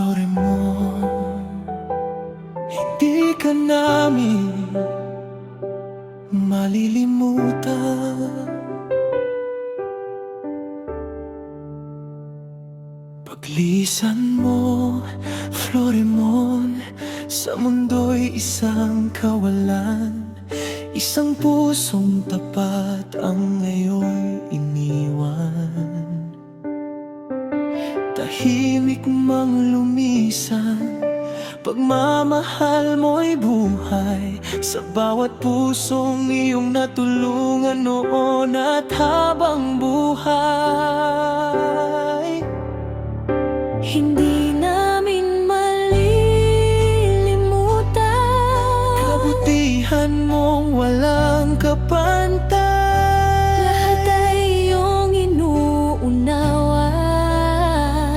Florimon, hindi ka namin malilimutan. Paglisan mo, Florimon, sa mundo'y isang kawalan. Isang pusong tapat ang ngayon iniwan. Tahimik mang lumisan, pagmamahal mo'y buhay sa bawat pusong iyong natulungan noon at habang buhay. Hindi namin malilimutan Kabutihan mong walang kapantay. lahat ay iyong inuunawa.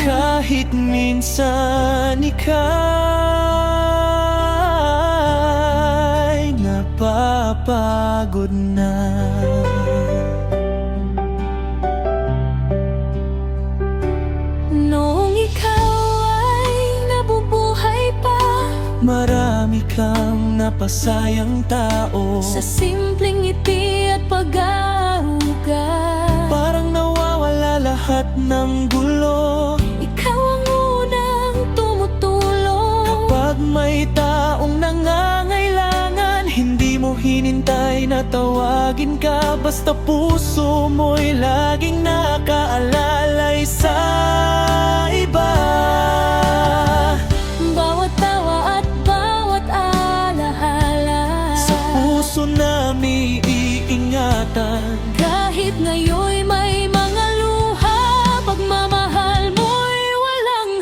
Kahit minsan ika'y napapagod na. Noong ikaw ay nabubuhay pa, Marami kang napasayang tao. sa simpleng ngiti at pag-aaruga, Parang nawawala lahat ng gulo ikaw ang unang tumutulong. kapag may taong nangangailangan. Hindi mo hinintay na tawagin ka, basta puso mo'y laging nakaalalay sa iba. Bawat tawa at bawat alaala, Sa puso namin iingatan. kahit ngayon'y may mga luha, pagmamahal mo'y walang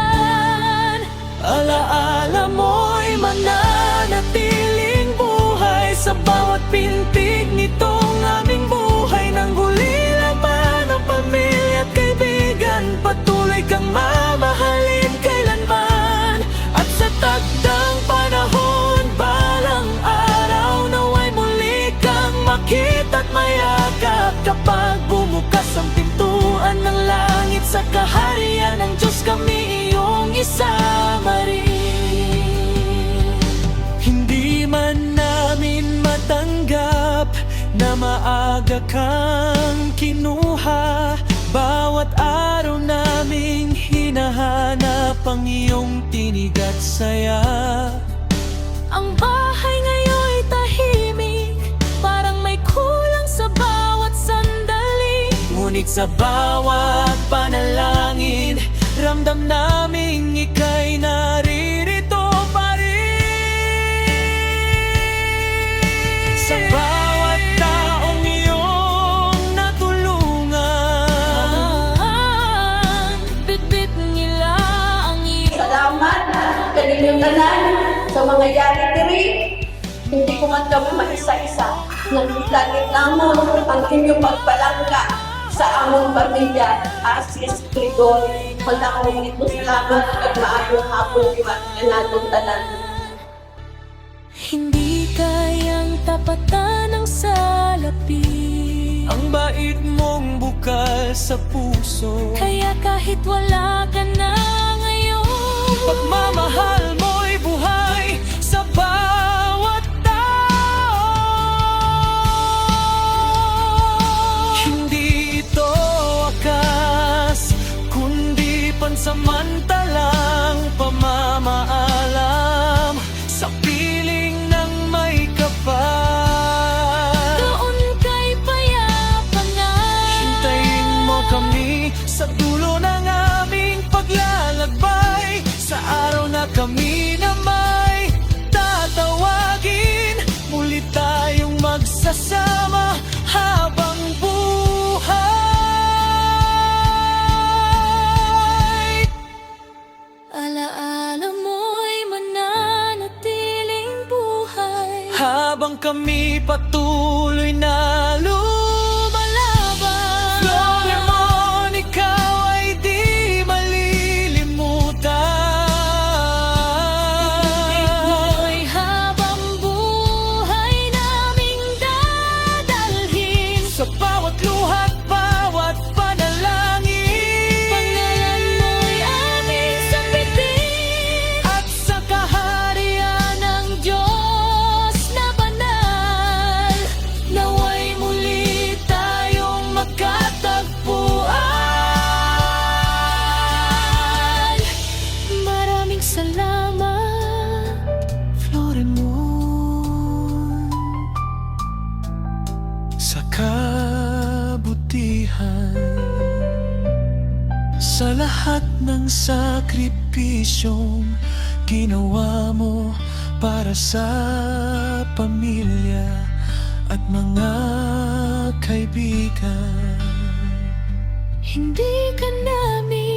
hanggan. Alaala mo'y mananatiling buhay sa bawat pintig nitong aming buhay. Nang huli laman ang pamilya at kaibigan, patuloy kang mamahalin kailanman. At sa takdang panahon, balang araw, naway muli kang makita at mayakap. Kapag bumukas ang pintuan ng langit, sa kaharian ng Diyos kami iyong isama rin. Hindi man namin matanggap na maaga kang kinuha, bawat araw naming hinahanap ang iyong tinig at saya. Ang bahay ngayon'y tahimik, parang may kulang sa bawat sandali. Ngunit sa bawat panalangin, ramdam naming ika'y naririto pa rin. Sa bawat taong iyong natulungan, Bit-bit nila ang iyong Salamat kaninyong tanan sa mga yari-tiri. Hindi ko man kami maisa-isa. Langit-langit namon ang inyong pagpalangga sa among pamilya. Asis, Gregory, wala akong ito salamat at maayong hapon di ba natong tanan. hindi kayang tapatan ng salapi. ang bait mong bukal sa puso. Kaya kahit wala ka na ngayon, Pagmamahal mo'y buhay sa bawat tao. Hindi ito wakas, kundi pansamantalang pamamaalam sa piling ng may kapal. doon kay payapa na. Hintayin mo kami sa dulo ng aming paglalakbay, sa araw na kami na may tatawagin. Muli tayong magsasama habang buhay. Alaala mo'y mananatiling buhay Habang kami patuloy na lumalaban. Florimon, ikaw ay di malilimutan. Ito'y habang buhay naming Sa lahat ng sakripisyong ginawa mo para sa pamilya at mga kaibigan. Hindi ka namin